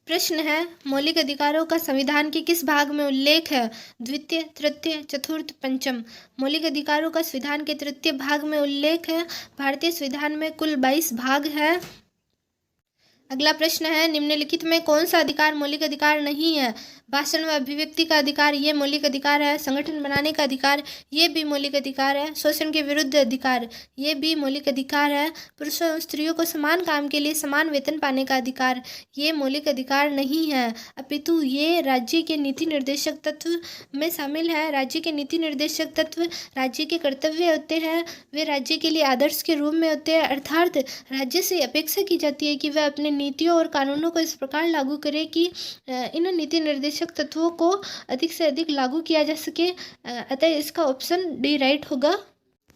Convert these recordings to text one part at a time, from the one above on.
प्रश्न है, मौलिक अधिकारों का संविधान के किस भाग में उल्लेख है? द्वितीय, तृतीय, चतुर्थ, पंचम। मौलिक अधिकारों का संविधान के तृतीय भाग में उल्लेख है। भारतीय संविधान में कुल 22 भाग है। अगला प्रश्न है, निम्नलिखित में कौन सा अधिकार मौलिक अधिकार नहीं है? भाषण व अभिव्यक्ति का अधिकार, ये मौलिक अधिकार है। संगठन बनाने का अधिकार, ये भी मौलिक अधिकार है। शोषण के विरुद्ध अधिकार, ये भी मौलिक अधिकार है। पुरुषों एवं स्त्रियों को समान काम के लिए समान वेतन पाने का अधिकार, ये मौलिक अधिकार नहीं है, अपितु ये राज्य के नीति निर्देशक तत्व में शामिल है। राज्य के नीति निर्देशक तत्व राज्य के कर्तव्य होते हैं, वे राज्य के लिए आदर्श के रूप में होते हैं, अर्थात राज्य से अपेक्षा की जाती है कि वह अपने नीतियों और कानूनों को इस प्रकार लागू करे कि इन नीति निर्देशक तत्वों को अधिक से अधिक लागू किया जा सके। अतः इसका ऑप्शन डी राइट होगा।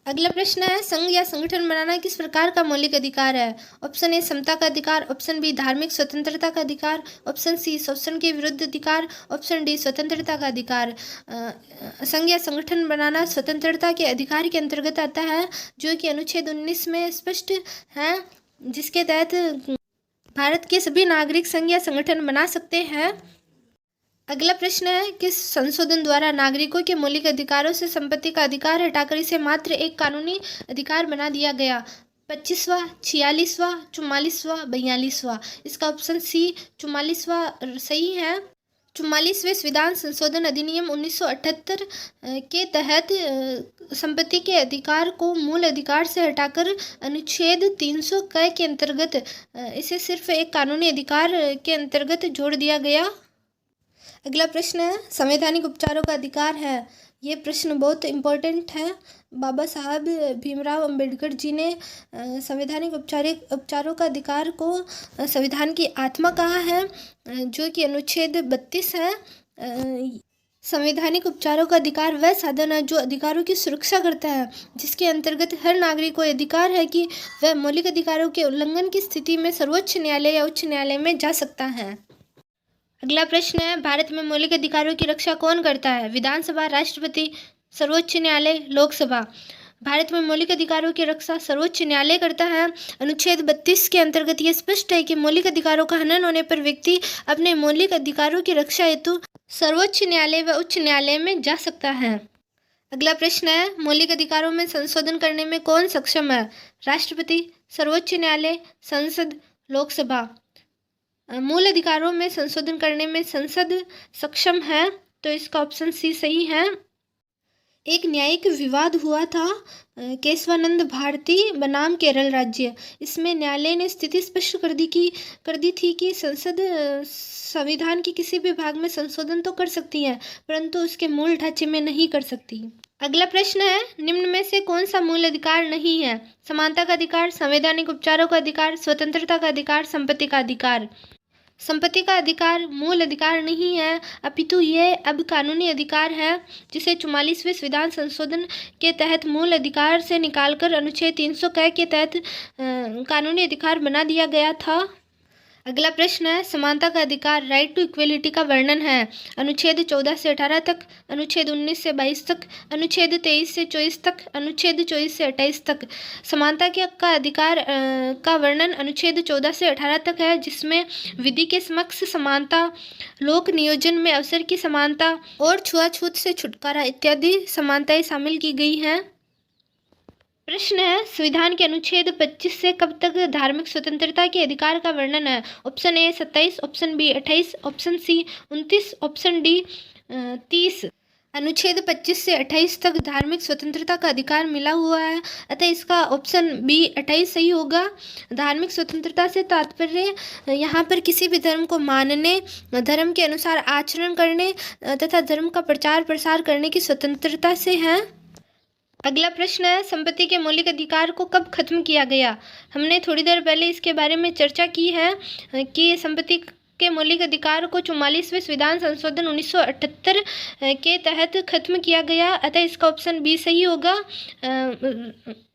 अगला प्रश्न है, संघ या संगठन बनाना किस प्रकार का मौलिक अधिकार है? ऑप्शन ए समता का अधिकार, ऑप्शन बी धार्मिक स्वतंत्रता का अधिकार, ऑप्शन सी शोषण के विरुद्ध अधिकार, ऑप्शन डी स्वतंत्रता का अधिकार। संघ या संगठन बनाना स्वतंत्रता के अधिकार के अंतर्गत आता है, जो कि अनुच्छेद 19 में स्पष्ट है, जिसके तहत भारत के सभी नागरिक संघ या संगठन बना सकते हैं। अगला प्रश्न है, किस संशोधन द्वारा नागरिकों के मौलिक अधिकारों से संपत्ति का अधिकार हटाकर इसे मात्र एक कानूनी अधिकार बना दिया गया? 25वां, 46वां, 44वां, 42वां। इसका ऑप्शन सी 44वां सही है। 44वें संविधान संशोधन अधिनियम 1978 के तहत संपत्ति के अधिकार को मूल अधिकार से हटाकर अनुच्छेद 300 क के अंतर्गत इसे सिर्फ एक कानूनी अधिकार के अंतर्गत जोड़ दिया गया। अगला प्रश्न है, संवैधानिक उपचारों का अधिकार है। ये प्रश्न बहुत इम्पोर्टेंट है। बाबा साहब भीमराव अंबेडकर जी ने संवैधानिक उपचारों का अधिकार को संविधान की आत्मा कहा है, जो कि अनुच्छेद 32 है। संवैधानिक उपचारों का अधिकार वह साधन है जो अधिकारों की सुरक्षा करता है, जिसके अंतर्गत हर नागरिक को अधिकार है कि वह मौलिक अधिकारों के उल्लंघन की स्थिति में सर्वोच्च न्यायालय या उच्च न्यायालय में जा सकता है। अगला प्रश्न है, भारत में मौलिक अधिकारों की रक्षा कौन करता है? विधानसभा, राष्ट्रपति, सर्वोच्च न्यायालय, लोकसभा। भारत में मौलिक अधिकारों की रक्षा सर्वोच्च न्यायालय करता है। अनुच्छेद 32 के अंतर्गत यह स्पष्ट है कि मौलिक अधिकारों का हनन होने पर व्यक्ति अपने मौलिक अधिकारों की रक्षा हेतु सर्वोच्च न्यायालय व उच्च न्यायालय में जा सकता है। अगला प्रश्न है, मौलिक अधिकारों में संशोधन करने में कौन सक्षम है? राष्ट्रपति, सर्वोच्च न्यायालय, संसद, लोकसभा। मूल अधिकारों में संशोधन करने में संसद सक्षम है, तो इसका ऑप्शन सी सही है। एक न्यायिक विवाद हुआ था केशवानंद भारती बनाम केरल राज्य। इसमें न्यायालय ने स्थिति स्पष्ट कर दी थी कि संसद संविधान के किसी भी भाग में संशोधन तो कर सकती है, परंतु उसके मूल ढांचे में नहीं कर सकती। अगला प्रश्न है, निम्न में से कौन सा मूल अधिकार नहीं है? समानता का अधिकार, संवैधानिक उपचारों का अधिकार, स्वतंत्रता का अधिकार, संपत्ति का अधिकार। संपत्ति का अधिकार मूल अधिकार नहीं है, अपितु यह अब कानूनी अधिकार है, जिसे 44वें संविधान संशोधन के तहत मूल अधिकार से निकालकर अनुच्छेद 300 क के तहत कानूनी अधिकार बना दिया गया था। अगला प्रश्न है, समानता का अधिकार, राइट टू इक्वलिटी का वर्णन है। अनुच्छेद 14 से 18 तक, अनुच्छेद 19 से 22 तक, अनुच्छेद 23 से 24 तक, अनुच्छेद 24 से 28 तक। समानता का अधिकार का वर्णन अनुच्छेद 14 से 18 तक है, जिसमें विधि के समक्ष समानता, लोक नियोजन में अवसर की समानता और छुआछूत से छुटकारा इत्यादि समानताएं शामिल की गई हैं। प्रश्न है, संविधान के अनुच्छेद 25 से कब तक धार्मिक स्वतंत्रता के अधिकार का वर्णन है? Option A 27, option B 28, option C 29, option D 30। अनुच्छेद 25 से 28 तक धार्मिक स्वतंत्रता का अधिकार मिला हुआ है, अतः इसका ऑप्शन बी 28 सही होगा। धार्मिक स्वतंत्रता से तात्पर्य यहाँ पर किसी भी धर्म को मानने, धर्म के अनुसार आचरण करने तथा धर्म का प्रचार प्रसार करने की स्वतंत्रता से है। अगला प्रश्न है, संपत्ति के मौलिक अधिकार को कब खत्म किया गया? हमने थोड़ी देर पहले इसके बारे में चर्चा की है कि संपत्ति के मौलिक अधिकार को 44वें संविधान संशोधन 1978 के तहत खत्म किया गया, अतः इसका ऑप्शन बी सही होगा।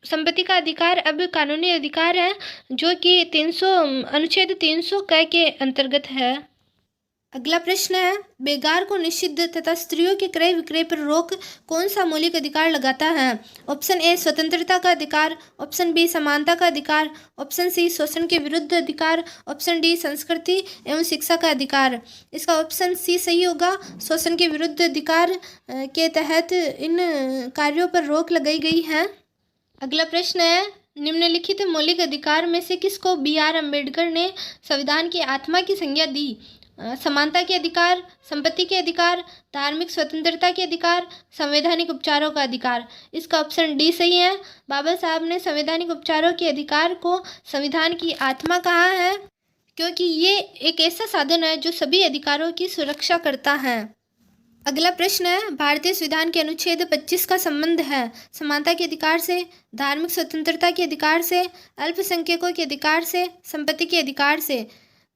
संपत्ति का अधिकार अब कानूनी अधिकार है, जो कि अनुच्छेद 300 क के अंतर्गत है। अगला प्रश्न है, बेगार को निषिद्ध तथा स्त्रियों के क्रय विक्रय पर रोक कौन सा मौलिक अधिकार लगाता है? ऑप्शन ए स्वतंत्रता का अधिकार, ऑप्शन बी समानता का अधिकार, ऑप्शन सी शोषण के विरुद्ध अधिकार, ऑप्शन डी संस्कृति एवं शिक्षा का अधिकार। इसका ऑप्शन सी सही होगा। शोषण के विरुद्ध अधिकार के तहत इन कार्यों पर रोक लगाई गई है। अगला प्रश्न है, निम्नलिखित मौलिक अधिकार में से किसको B.R. अम्बेडकर ने संविधान की आत्मा की संज्ञा दी? समानता के अधिकार, संपत्ति के अधिकार, धार्मिक स्वतंत्रता के अधिकार, संवैधानिक उपचारों का अधिकार। इसका ऑप्शन डी सही है। बाबा साहब ने संवैधानिक उपचारों के अधिकार को संविधान की आत्मा कहा है, क्योंकि ये एक ऐसा साधन है जो सभी अधिकारों की सुरक्षा करता है। अगला प्रश्न है, भारतीय संविधान के अनुच्छेद 25 का संबंध है समानता के अधिकार से, धार्मिक स्वतंत्रता के अधिकार से, अल्पसंख्यकों के अधिकार से, संपत्ति के अधिकार से।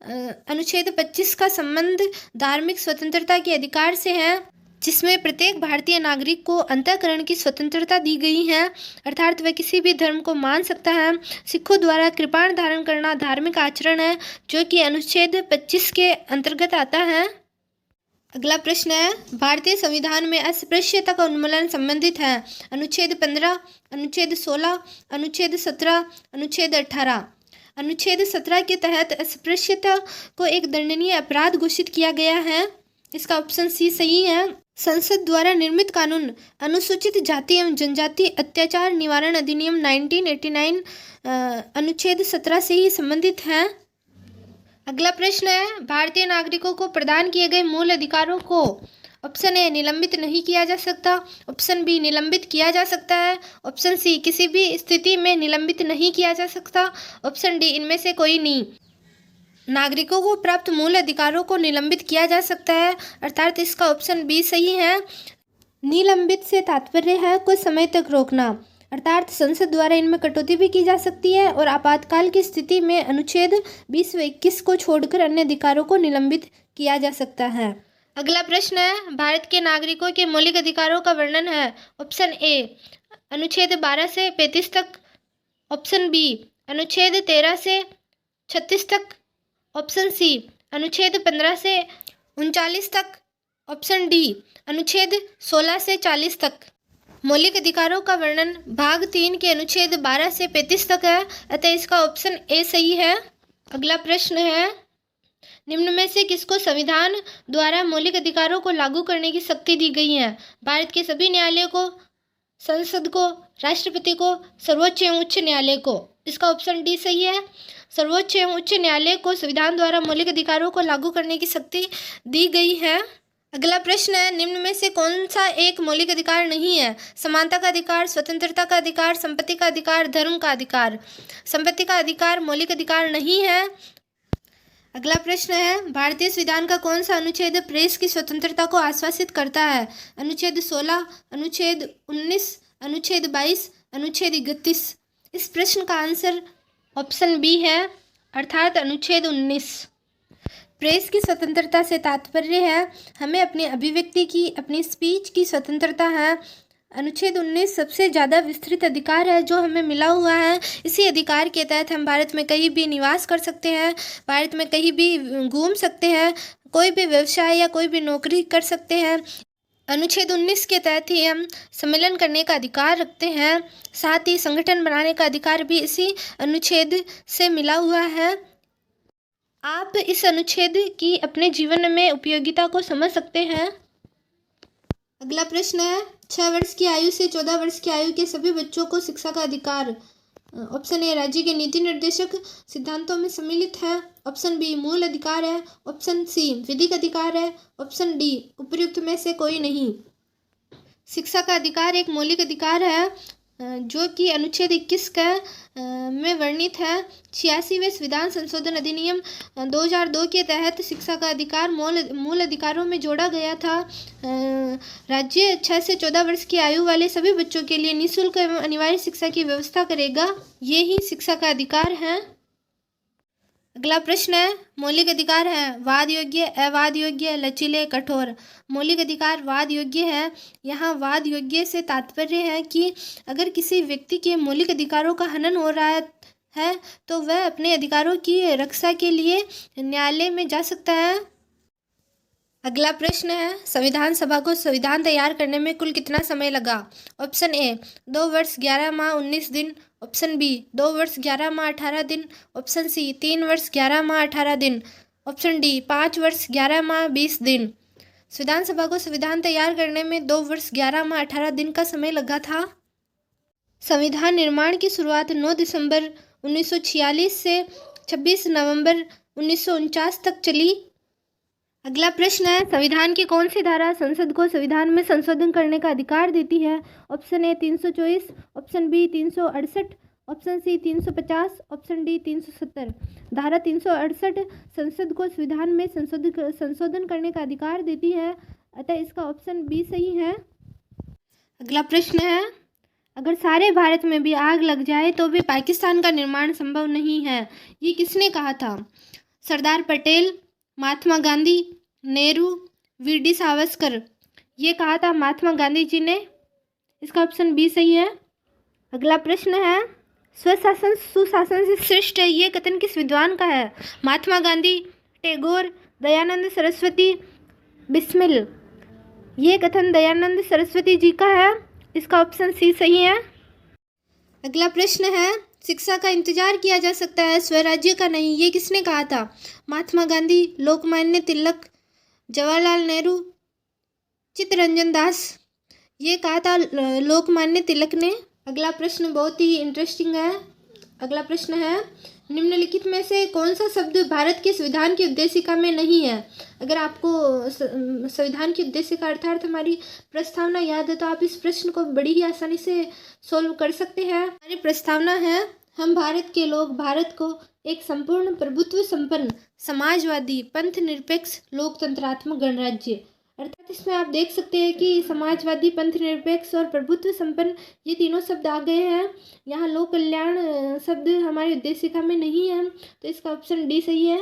अनुच्छेद 25 का संबंध धार्मिक स्वतंत्रता के अधिकार से है, जिसमें प्रत्येक भारतीय नागरिक को अंतःकरण की स्वतंत्रता दी गई है, अर्थात वह किसी भी धर्म को मान सकता है। सिखों द्वारा कृपाण धारण करना धार्मिक आचरण है, जो कि अनुच्छेद 25 के अंतर्गत आता है। अगला प्रश्न है, भारतीय संविधान में अस्पृश्यता का उन्मूलन संबंधित है अनुच्छेद 15, अनुच्छेद 16, अनुच्छेद 17, अनुच्छेद 18। अनुच्छेद 17 के तहत अस्पृश्यता को एक दंडनीय अपराध घोषित किया गया है। इसका ऑप्शन सी सही है। संसद द्वारा निर्मित कानून अनुसूचित जाति एवं जनजाति अत्याचार निवारण अधिनियम 1989 अनुच्छेद 17 से ही संबंधित है। अगला प्रश्न है, भारतीय नागरिकों को प्रदान किए गए मूल अधिकारों को ऑप्शन ए निलंबित नहीं किया जा सकता, ऑप्शन बी निलंबित किया जा सकता है, ऑप्शन सी किसी भी स्थिति में निलंबित नहीं किया जा सकता, ऑप्शन डी इनमें से कोई नहीं। नागरिकों को प्राप्त मूल अधिकारों को निलंबित किया जा सकता है, अर्थात इसका ऑप्शन बी सही है। निलंबित से तात्पर्य है कुछ समय तक रोकना, अर्थात संसद द्वारा इनमें कटौती भी की जा सकती है और आपातकाल की स्थिति में अनुच्छेद 20 व 21 को छोड़कर अन्य अधिकारों को निलंबित किया जा सकता है। अगला प्रश्न है, भारत के नागरिकों के मौलिक अधिकारों का वर्णन है। ऑप्शन ए अनुच्छेद 12 से 35 तक, ऑप्शन बी अनुच्छेद 13 से 36 तक, ऑप्शन सी अनुच्छेद 15 से 39 तक, ऑप्शन डी अनुच्छेद 16 से 40 तक। मौलिक अधिकारों का वर्णन भाग 3 के अनुच्छेद 12 से 35 तक है, अतः इसका ऑप्शन ए सही है। अगला प्रश्न है, निम्न में से किसको संविधान द्वारा मौलिक अधिकारों को लागू करने की शक्ति दी गई है? भारत के सभी न्यायालयों को, संसद को, राष्ट्रपति को, सर्वोच्च एवं उच्च न्यायालय को। इसका ऑप्शन डी सही है। सर्वोच्च एवं उच्च न्यायालय को संविधान द्वारा मौलिक अधिकारों को लागू करने की शक्ति दी गई है। अगला प्रश्न है, निम्न में से कौन सा एक मौलिक अधिकार नहीं है? समानता का अधिकार, स्वतंत्रता का अधिकार, संपत्ति का अधिकार, धर्म का अधिकार। संपत्ति का अधिकार मौलिक अधिकार नहीं है। अगला प्रश्न है, भारतीय संविधान का कौन सा अनुच्छेद प्रेस की स्वतंत्रता को आश्वासित करता है? अनुच्छेद 16, अनुच्छेद 19, अनुच्छेद 22, अनुच्छेद 31। इस प्रश्न का आंसर ऑप्शन बी है, अर्थात अनुच्छेद 19। प्रेस की स्वतंत्रता से तात्पर्य है हमें अपनी अभिव्यक्ति की, अपनी स्पीच की स्वतंत्रता है। अनुच्छेद 19 सबसे ज़्यादा विस्तृत अधिकार है जो हमें मिला हुआ है। इसी अधिकार के तहत हम भारत में कहीं भी निवास कर सकते हैं, भारत में कहीं भी घूम सकते हैं, कोई भी व्यवसाय या कोई भी नौकरी कर सकते हैं। अनुच्छेद 19 के तहत ही हम सम्मेलन करने का अधिकार रखते हैं, साथ ही संगठन बनाने का अधिकार भी इसी अनुच्छेद से मिला हुआ है। आप इस अनुच्छेद की अपने जीवन में उपयोगिता को समझ सकते हैं। अगला प्रश्न है, 6 वर्ष की आयु से 14 वर्ष की आयु के सभी बच्चों को शिक्षा का अधिकार। ऑप्शन ए राज्य के नीति निर्देशक सिद्धांतों में सम्मिलित है, ऑप्शन बी मूल अधिकार है, ऑप्शन सी विधिक अधिकार है, ऑप्शन डी उपर्युक्त में से कोई नहीं। शिक्षा का अधिकार एक मौलिक अधिकार है जो कि अनुच्छेद 21 का में वर्णित है। 86वें संविधान संशोधन अधिनियम 2002 के तहत शिक्षा का अधिकार मूल अधिकारों में जोड़ा गया था। राज्य 6 से 14 वर्ष की आयु वाले सभी बच्चों के लिए निःशुल्क एवं अनिवार्य शिक्षा की व्यवस्था करेगा। ये ही शिक्षा का अधिकार है। अगला प्रश्न है, मौलिक अधिकार है वाद योग्य, अवाद योग्य, लचीले, कठोर। मौलिक अधिकार वाद योग्य है। यहाँ वाद योग्य से तात्पर्य है कि अगर किसी व्यक्ति के मौलिक अधिकारों का हनन हो रहा है तो वह अपने अधिकारों की रक्षा के लिए न्यायालय में जा सकता है। अगला प्रश्न है, संविधान सभा को संविधान तैयार करने में कुल कितना समय लगा? ऑप्शन ए 2 वर्ष 11 माह 19 दिन, ऑप्शन बी 2 वर्ष 11 माह 18 दिन, ऑप्शन सी 3 वर्ष 11 माह 18 दिन, ऑप्शन डी 5 वर्ष 11 माह 20 दिन। संविधान सभा को संविधान तैयार करने में 2 वर्ष 11 माह 18 दिन का समय लगा था। संविधान निर्माण की शुरुआत 9 दिसंबर 1946 से 26 नवंबर 1949 तक चली। अगला प्रश्न है, संविधान की कौन सी धारा संसद को संविधान में संशोधन करने का अधिकार देती है? Option A 324, option B 368, option C 350, option D 370। धारा 368 संसद को संविधान में संशोधन करने का अधिकार देती है, अतः इसका ऑप्शन बी सही है। अगला प्रश्न है, अगर सारे भारत में भी आग लग जाए तो भी पाकिस्तान का निर्माण संभव नहीं है, ये किसने कहा था? सरदार पटेल, महात्मा गांधी, नेहरू, वीडी सावरकर। ये कहा था महात्मा गांधी जी ने, इसका ऑप्शन बी सही है। अगला प्रश्न है, स्वशासन सुशासन से श्रेष्ठ है, ये कथन किस विद्वान का है? महात्मा गांधी, टैगोर, दयानंद सरस्वती, बिस्मिल। ये कथन दयानंद सरस्वती जी का है, इसका ऑप्शन सी सही है। अगला प्रश्न है, शिक्षा का इंतजार किया जा सकता है, स्वराज्य का नहीं, ये किसने कहा था? महात्मा गांधी, लोकमान्य तिलक, जवाहरलाल नेहरू, चित्तरंजन दास। ये कहा था लोकमान्य तिलक ने। अगला प्रश्न बहुत ही इंटरेस्टिंग है। अगला प्रश्न है, निम्नलिखित में से कौन सा शब्द भारत के संविधान की उद्देशिका में नहीं है? अगर आपको संविधान की उद्देशिका अर्थात हमारी प्रस्तावना याद है तो आप इस प्रश्न को बड़ी ही आसानी से सोल्व कर सकते हैं। हमारी प्रस्तावना है, हम भारत के लोग भारत को एक संपूर्ण प्रभुत्व संपन्न समाजवादी पंथ निरपेक्ष लोकतंत्रात्मक गणराज्य, अर्थात इसमें आप देख सकते हैं कि समाजवादी पंथ निरपेक्ष और प्रभुत्व संपन्न ये तीनों शब्द आ गए हैं। यहाँ लोक कल्याण शब्द हमारी उद्देशिका में नहीं है, तो इसका ऑप्शन डी सही है।